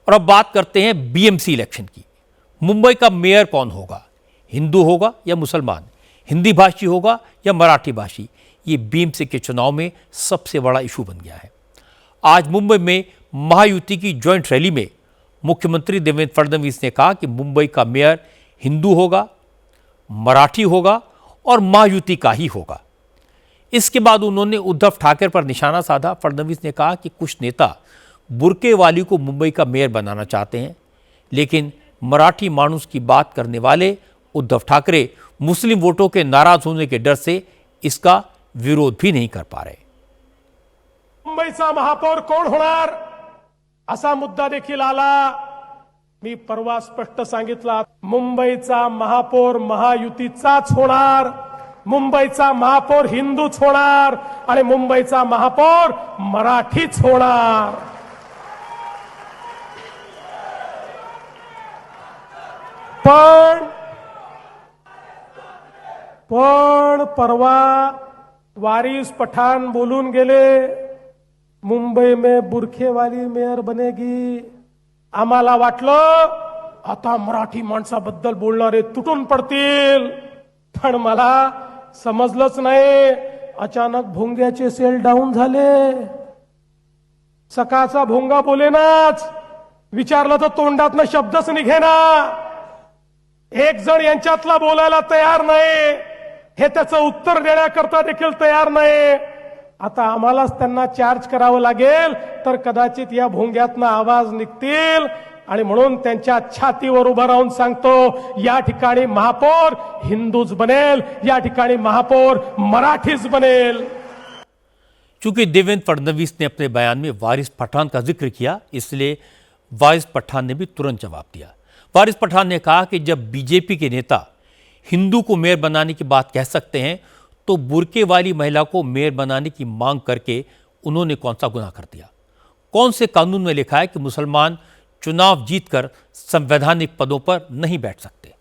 और अब बात करते हैं बीएमसी इलेक्शन की। मुंबई का मेयर कौन होगा, हिंदू होगा या मुसलमान, हिंदी भाषी होगा या मराठी भाषी, ये बीएमसी के चुनाव में सबसे बड़ा इशू बन गया है। आज मुंबई में महायुति की ज्वाइंट रैली में मुख्यमंत्री देवेंद्र फडणवीस ने कहा कि मुंबई का मेयर हिंदू होगा, मराठी होगा और महायुति का ही होगा। इसके बाद उन्होंने उद्धव ठाकरे पर निशाना साधा। फडणवीस ने कहा कि कुछ नेता बुर्के वाली को मुंबई का मेयर बनाना चाहते हैं, लेकिन मराठी मानुस की बात करने वाले उद्धव ठाकरे मुस्लिम वोटों के नाराज होने के डर से इसका विरोध भी नहीं कर पा रहे। मुंबईचा महापौर कोण होणार असा मुद्दा देखील आला। मी परवा स्पष्ट सांगितलं, मुंबईचा महापौर महायुतीचाच होणार, मुंबईचा महापौर हिंदूच होणार आणि मुंबईचा महापौर मराठीच होणार। पण परवा वारिस पठाण बोलून गेले, मुंबई में बुरखे वाली मेयर बनेगी। आम्हाला वाटलं आता मराठी माणसाबद्दल बोलणारे तुटून पडतील, पण मला समजलंच नाही। अचानक भोंग्याचे सेल डाऊन झाले। सकाळचा भोंगा बोलेनाच, विचारलं तर तोंडातनं शब्दच निघेना। एक जण यांच्यातला बोलायला तयार नाही, हे त्याचं उत्तर देण्याकरता देखील तयार नाही। आता आम्हालाच त्यांना चार्ज करावं लागेल, तर कदाचित या भोंग्यातनं आवाज निघतील। आणि म्हणून त्यांच्या छातीवर उभं राहून सांगतो, या ठिकाणी महापौर हिंदूच बनेल, या ठिकाणी महापौर मराठीच बनेल। चूंकि देवेंद्र फडणवीस ने अपने बयान में वारिस पठान का जिक्र किया, इसलिए वारिस पठान ने भी तुरंत जवाब दिया। वारिस पठान ने कहा कि जब बीजेपी के नेता हिंदू को मेयर बनाने की बात कह सकते हैं, तो बुर्के वाली महिला को मेयर बनाने की मांग करके उन्होंने कौन सा गुनाह कर दिया? कौन से कानून में लिखा है कि मुसलमान चुनाव जीतकर संवैधानिक पदों पर नहीं बैठ सकते?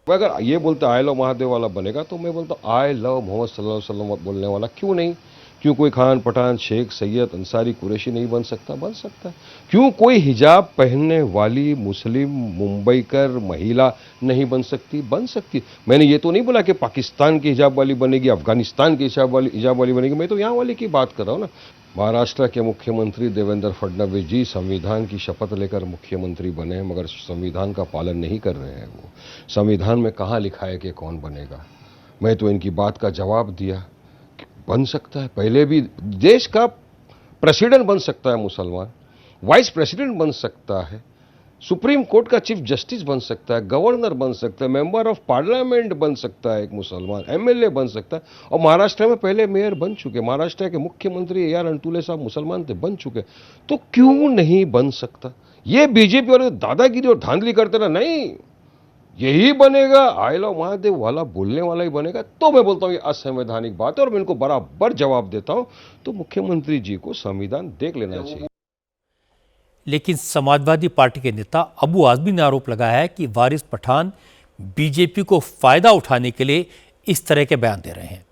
अगर ये बोलते आई लव महादेव वाला बनेगा, तो मैं बोलता आई लव मोहम्मद सल्लल्लाहु अलैहि वसल्लम बोलने वाला क्यों नहीं? क्यों कोई खान, पठान, शेख, सैयद, अंसारी, कुरैशी नहीं बन सकता? बन सकता है। क्यों कोई हिजाब पहनने वाली मुस्लिम मुंबईकर महिला नहीं बन सकती? बन सकती। मैंने ये तो नहीं बोला कि पाकिस्तान की हिजाब वाली बनेगी, अफगानिस्तान की हिजाब वाली बनेगी, मैं तो यहाँ वाली की बात कर रहा हूँ ना। महाराष्ट्र के मुख्यमंत्री देवेंद्र फडणवीस जी संविधान की शपथ लेकर मुख्यमंत्री बने हैं, मगर संविधान का पालन नहीं कर रहे हैं। वो संविधान में कहाँ लिखा है कि कौन बनेगा? मैं तो इनकी बात का जवाब दिया, बन सकता है। पहले भी देश का प्रेसिडेंट बन सकता है मुसलमान, वाइस प्रेसिडेंट बन सकता है, सुप्रीम कोर्ट का चीफ जस्टिस बन सकता है, गवर्नर बन सकता है, मेंबर ऑफ पार्लियामेंट बन सकता है एक मुसलमान, एमएलए बन सकता है। और महाराष्ट्र में पहले मेयर बन चुके, महाराष्ट्र के मुख्यमंत्री ए आर अंटुले साहब मुसलमान थे, बन चुके। तो क्यों नहीं बन सकता? ये बीजेपी वाले दादागिरी और धांधली करते ना, नहीं यही बनेगा, आई लव महादेव वाला बोलने वाला ही बनेगा, तो मैं बोलता हूँ ये असंवैधानिक बात है और मैं इनको बराबर जवाब देता हूँ। तो मुख्यमंत्री जी को संविधान देख लेना चाहिए। लेकिन समाजवादी पार्टी के नेता अबू आजमी ने आरोप लगाया है कि वारिस पठान बीजेपी को फायदा उठाने के लिए इस तरह के बयान दे रहे हैं।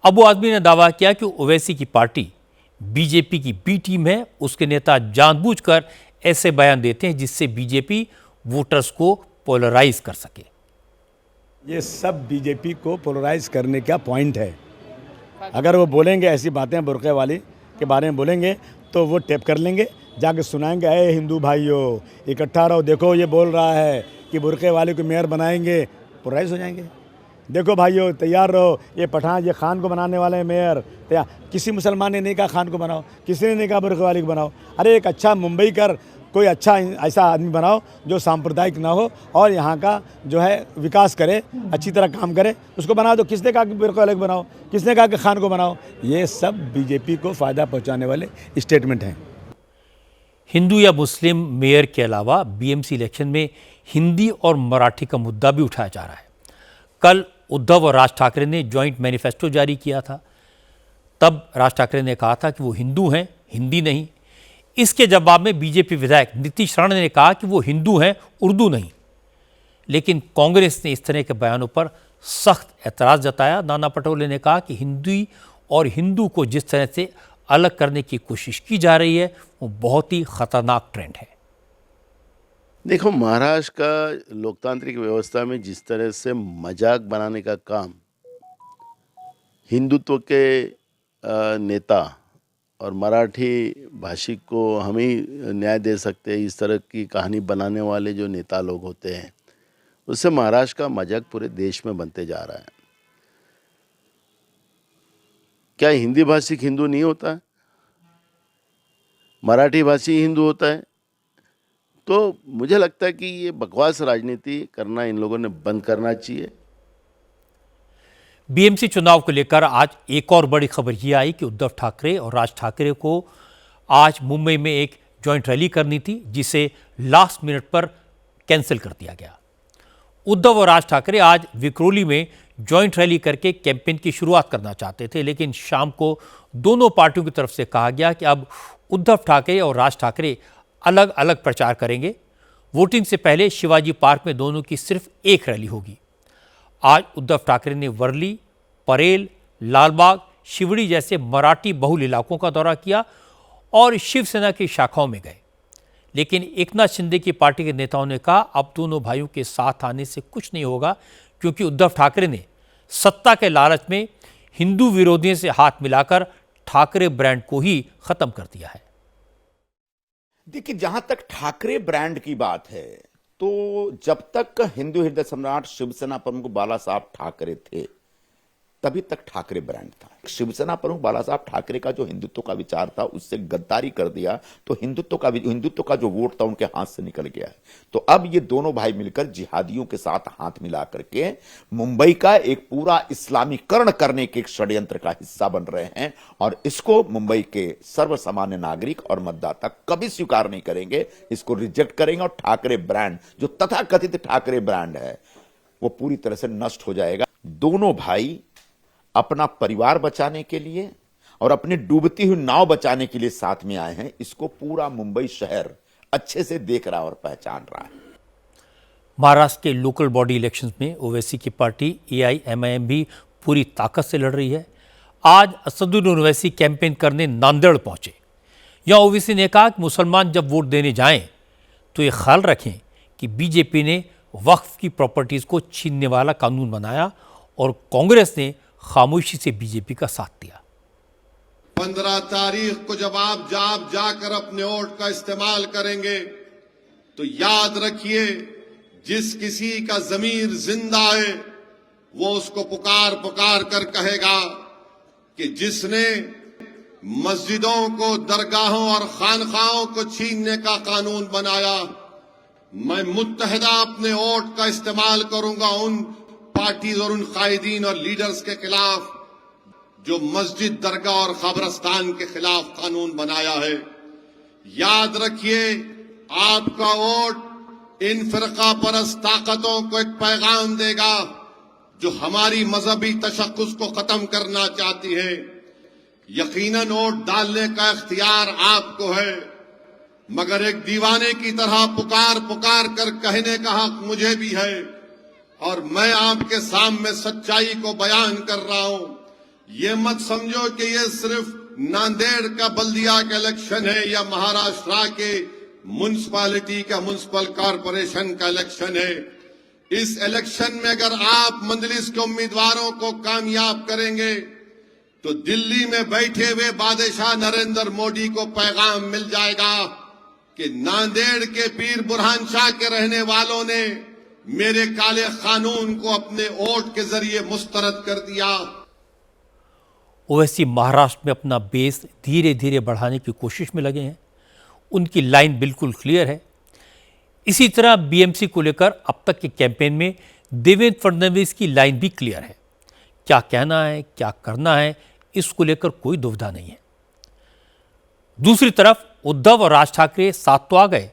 अबू आजमी ने दावा किया कि ओवैसी की पार्टी बीजेपी की बी टीम है, उसके नेता जानबूझकर ऐसे बयान देते हैं जिससे बीजेपी वोटर्स को पोलराइज कर सके। ये सब बीजेपी को पोलराइज करने का पॉइंट है। अगर वो बोलेंगे ऐसी बातें बुर्के वाली के बारे में बोलेंगे, तो वो टेप कर लेंगे, जाके सुनाएंगे, अरे हिंदू भाइयों इकट्ठा रहो, देखो ये बोल रहा है कि बुर्के वाले को मेयर बनाएंगे, पोलराइज हो जाएंगे। देखो भाइयों तैयार रहो, ये पठान ये खान को बनाने वाले हैं मेयर, तैयार। किसी मुसलमान ने नहीं कहा खान को बनाओ, किसी ने नहीं कहा बुर्के वाले को बनाओ। अरे एक अच्छा मुंबई कर कोई अच्छा ऐसा आदमी बनाओ जो सांप्रदायिक ना हो और यहाँ का जो है विकास करे, अच्छी तरह काम करे, उसको बना दो। किसने कहा कि बुर्के वाले को बनाओ, किसने कहा कि खान को बनाओ? ये सब बीजेपी को फ़ायदा पहुँचाने वाले स्टेटमेंट हैं। हिंदू या मुस्लिम मेयर के अलावा बीएमसी इलेक्शन में हिंदी और मराठी का मुद्दा भी उठाया जा रहा है। कल उद्धव और राज ठाकरे ने ज्वाइंट मैनिफेस्टो जारी किया था। तब राज ठाकरे ने कहा था कि वो हिंदू हैं, हिंदी नहीं। इसके जवाब में बीजेपी विधायक नीतीश राणे ने कहा कि वो हिंदू हैं, उर्दू नहीं। लेकिन कांग्रेस ने इस तरह के बयानों पर सख्त एतराज़ जताया। नाना पटोले ने कहा कि हिंदी और हिंदू को जिस तरह से अलग करने की कोशिश की जा रही है वो बहुत ही खतरनाक ट्रेंड है। देखो, महाराष्ट्र का लोकतांत्रिक व्यवस्था में जिस तरह से मजाक बनाने का काम हिंदुत्व के नेता और मराठी भाषी को हम ही न्याय दे सकते हैं, इस तरह की कहानी बनाने वाले जो नेता लोग होते हैं, उससे महाराष्ट्र का मजाक पूरे देश में बनते जा रहा है। क्या हिंदी भाषी हिंदू नहीं होता है? मराठी भाषी हिंदू होता है? तो मुझे लगता है कि ये बकवास राजनीति करना इन लोगों ने बंद करना चाहिए। बीएमसी चुनाव को लेकर आज एक और बड़ी खबर ये आई कि उद्धव ठाकरे और राज ठाकरे को आज मुंबई में एक जॉइंट रैली करनी थी, जिसे लास्ट मिनट पर कैंसिल कर दिया गया। उद्धव और राज ठाकरे आज विक्रोली में जॉइंट रैली करके कैंपेन की शुरुआत करना चाहते थे, लेकिन शाम को दोनों पार्टियों की तरफ से कहा गया कि अब उद्धव ठाकरे और राज ठाकरे अलग अलग प्रचार करेंगे। वोटिंग से पहले शिवाजी पार्क में दोनों की सिर्फ एक रैली होगी। आज उद्धव ठाकरे ने वर्ली, परेल, लालबाग, शिवड़ी जैसे मराठी बहुल इलाकों का दौरा किया और शिवसेना की शाखाओं में गए, लेकिन एकनाथ शिंदे की पार्टी के नेताओं ने कहा अब दोनों भाइयों के साथ आने से कुछ नहीं होगा, क्योंकि उद्धव ठाकरे ने सत्ता के लालच में हिंदू विरोधियों से हाथ मिलाकर ठाकरे ब्रांड को ही खत्म कर दिया है। देखिए, जहां तक ठाकरे ब्रांड की बात है, तो जब तक हिंदू हृदय सम्राट शिवसेना प्रमुख बाला साहब ठाकरे थे, तभी तक ठाकरे ब्रांड था। शिवसेना प्रमुख बाला साहब ठाकरे का जो हिंदुत्व का विचार था, उससे गद्दारी कर दिया, तो हिंदुत्व का जो वोट था उनके हाथ से निकल गया है। तो अब ये दोनों भाई मिलकर जिहादियों के साथ हाथ मिला करके मुंबई का एक पूरा इस्लामीकरण करने के एक षड्यंत्र का हिस्सा बन रहे हैं, और इसको मुंबई के सर्वसामान्य नागरिक और मतदाता कभी स्वीकार नहीं करेंगे, इसको रिजेक्ट करेंगे। और ठाकरे ब्रांड, जो तथाकथित ठाकरे ब्रांड है, वो पूरी तरह से नष्ट हो जाएगा। दोनों भाई अपना परिवार बचाने के लिए और अपनी डूबती हुई नाव बचाने के लिए साथ में आए हैं। इसको पूरा मुंबई शहर अच्छे से देख रहा और पहचान रहा है। महाराष्ट्र के लोकल बॉडी इलेक्शंस में ओवैसी की पार्टी AIMIM भी पूरी ताकत से लड़ रही है। आज असदुद्दीन ओवैसी कैंपेन करने नांदेड़ पहुंचे। यहां ओवैसी ने कहा कि मुसलमान जब वोट देने जाएं तो ये ख्याल रखें कि बीजेपी ने वक्फ की प्रॉपर्टीज को छीनने वाला कानून बनाया और कांग्रेस ने खामोशी से बीजेपी का साथ दिया। 15 तारीख को जब आप जाकर अपने वोट का इस्तेमाल करेंगे, तो याद रखिए, जिस किसी का जमीर जिंदा है वो उसको पुकार पुकार कर कहेगा कि जिसने मस्जिदों को, दरगाहों और खानखाहों को छीनने का कानून बनाया, मैं मुत्तहिदा अपने वोट का इस्तेमाल करूंगा उन पार्टीज और उन कायदीन और लीडर्स के खिलाफ जो मस्जिद, दरगाह और कब्रिस्तान के खिलाफ कानून बनाया है। याद रखिए, आपका वोट इन फिरका परस्त ताकतों को एक पैगाम देगा जो हमारी मजहबी तशक्कुस को खत्म करना चाहती है। यकीनन वोट डालने का इख्तियार आपको है, मगर एक दीवाने की तरह पुकार पुकार कर कहने का हक मुझे भी है, और मैं आपके सामने सच्चाई को बयान कर रहा हूं। ये मत समझो कि ये सिर्फ नांदेड़ का बल्दिया का इलेक्शन है या महाराष्ट्र के म्युनिसिपैलिटी का, म्युनिसिपल कॉरपोरेशन का इलेक्शन है। इस इलेक्शन में अगर आप मंजलिस के उम्मीदवारों को कामयाब करेंगे तो दिल्ली में बैठे हुए बादशाह नरेंद्र मोदी को पैगाम मिल जाएगा कि नांदेड़ के पीर बुरहान शाह के रहने वालों ने मेरे काले कानून को अपने वोट के जरिए मुस्तरद कर दिया। ओवैसी महाराष्ट्र में अपना बेस धीरे धीरे बढ़ाने की कोशिश में लगे हैं। उनकी लाइन बिल्कुल क्लियर है। इसी तरह बीएमसी को लेकर अब तक के कैंपेन में देवेंद्र फडणवीस की लाइन भी क्लियर है। क्या कहना है, क्या करना है, इसको लेकर कोई दुविधा नहीं है। दूसरी तरफ उद्धव और राज ठाकरे साथ तो आ गए,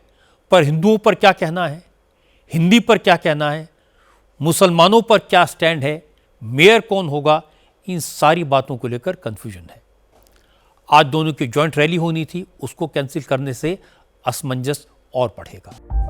पर हिंदुओं पर क्या कहना है, हिंदी पर क्या कहना है, मुसलमानों पर क्या स्टैंड है, मेयर कौन होगा, इन सारी बातों को लेकर कंफ्यूजन है। आज दोनों की जॉइंट रैली होनी थी, उसको कैंसिल करने से असमंजस और बढ़ेगा।